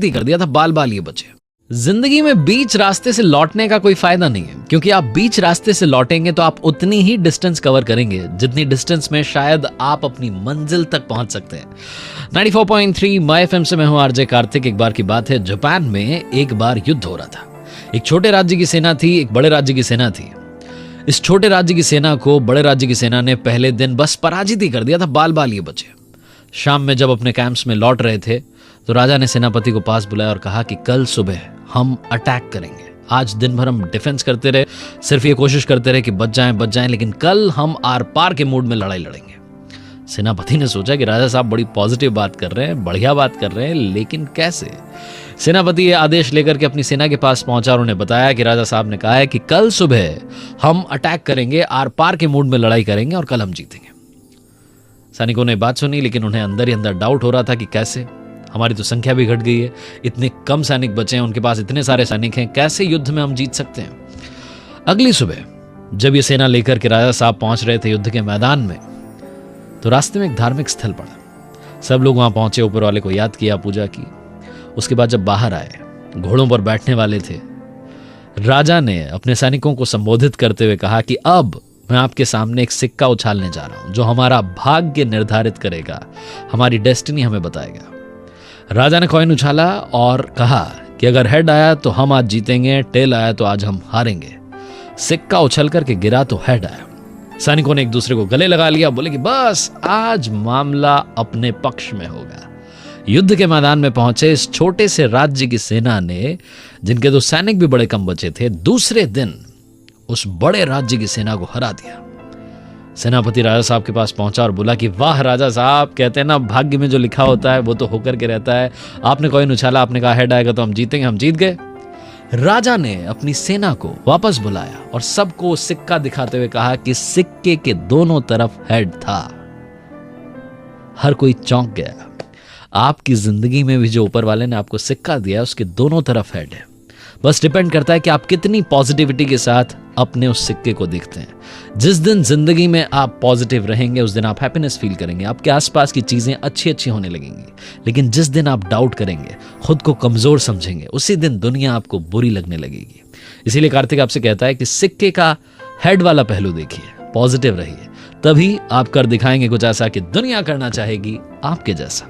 पराजित ही कर दिया था, बाल बाल ये बचे। जिंदगी में बीच रास्ते से लौटने का कोई फायदा नहीं है, क्योंकि आप बीच रास्ते से लौटेंगे तो आप उतनी ही डिस्टेंस कवर करेंगे जितनी डिस्टेंस में शायद आप अपनी मंजिल तक पहुंच सकते हैं। 94.3 माय एफएम से मैं हूं आरजे कार्तिक। एक बार की बात है, जापान में एक बार युद्ध हो रहा था। एक छोटे राज्य की सेना थी, एक बड़े राज्य की सेना थी। इस छोटे राज्य की सेना को बड़े राज्य की सेना ने पहले दिन बस पराजित ही कर दिया था, बाल बाल ये बचे। शाम में जब अपने कैंप्स में लौट रहे थे तो राजा ने सेनापति को पास बुलाया और कहा कि कल सुबह हम अटैक करेंगे। आज दिन भर हम डिफेंस करते रहे, सिर्फ ये कोशिश करते रहे कि बच जाएं, लेकिन कल हम आर पार के मूड में लड़ाई लड़ेंगे। सेनापति ने सोचा कि राजा साहब बड़ी पॉजिटिव बात कर रहे हैं, बढ़िया बात कर रहे हैं, लेकिन कैसे? सेनापति ये आदेश लेकर के अपनी सेना के पास पहुंचा और उन्हें बताया कि राजा साहब ने कहा है कि कल सुबह हम अटैक करेंगे, आर पार के मूड में लड़ाई करेंगे और कल हम जीतेंगे। सैनिकों ने बात सुनी, लेकिन उन्हें अंदर ही अंदर डाउट हो रहा था कि कैसे, हमारी तो संख्या भी घट गई है, इतने कम सैनिक बचे हैं, उनके पास इतने सारे सैनिक हैं, कैसे युद्ध में हम जीत सकते हैं? अगली सुबह जब ये सेना लेकर के राजा साहब पहुंच रहे थे युद्ध के मैदान में, तो रास्ते में एक धार्मिक स्थल पड़ा। सब लोग वहां पहुंचे, ऊपर वाले को याद किया, पूजा की। उसके बाद जब बाहर आए, घोड़ों पर बैठने वाले थे, राजा ने अपने सैनिकों को संबोधित करते हुए कहा कि अब मैं आपके सामने एक सिक्का उछालने जा रहा हूं जो हमारा भाग्य निर्धारित करेगा, हमारी डेस्टिनी हमें बताएगा। राजा ने कॉइन उछाला और कहा कि अगर हेड आया तो हम आज जीतेंगे, टेल आया तो आज हम हारेंगे। सिक्का उछल करके गिरा तो हेड आया। सैनिकों ने एक दूसरे को गले लगा लिया, बोले कि बस आज मामला अपने पक्ष में होगा। युद्ध के मैदान में पहुंचे इस छोटे से राज्य की सेना ने, जिनके तो सैनिक भी बड़े कम बचे थे, दूसरे दिन उस बड़े राज्य की सेना को हरा दिया। सेनापति राजा साहब के पास पहुंचा और बोला कि वाह राजा साहब, कहते हैं ना भाग्य में जो लिखा होता है वो तो होकर के रहता है। आपने कॉइन उछाला, आपने कहा हेड आएगा तो हम जीतेंगे, हम जीत गए। राजा ने अपनी सेना को वापस बुलाया और सबको सिक्का दिखाते हुए कहा कि सिक्के के दोनों तरफ हेड था। हर कोई चौंक गया। आपकी जिंदगी में भी जो ऊपर वाले ने आपको सिक्का दिया है, उसके दोनों तरफ हेड है। बस डिपेंड करता है कि आप कितनी पॉजिटिविटी के साथ अपने उस सिक्के को देखते हैं। जिस दिन जिंदगी में आप पॉजिटिव रहेंगे, उस दिन आप हैप्पीनेस फील करेंगे, आपके आसपास की चीजें अच्छी अच्छी होने लगेंगी। लेकिन जिस दिन आप डाउट करेंगे, खुद को कमजोर समझेंगे, उसी दिन दुनिया आपको बुरी लगने लगेगी। इसीलिए कार्तिक आपसे कहता है कि सिक्के का हेड वाला पहलू देखिए, पॉजिटिव रहिए, तभी आप कर दिखाएंगे कुछ ऐसा कि दुनिया करना चाहेगी आपके जैसा।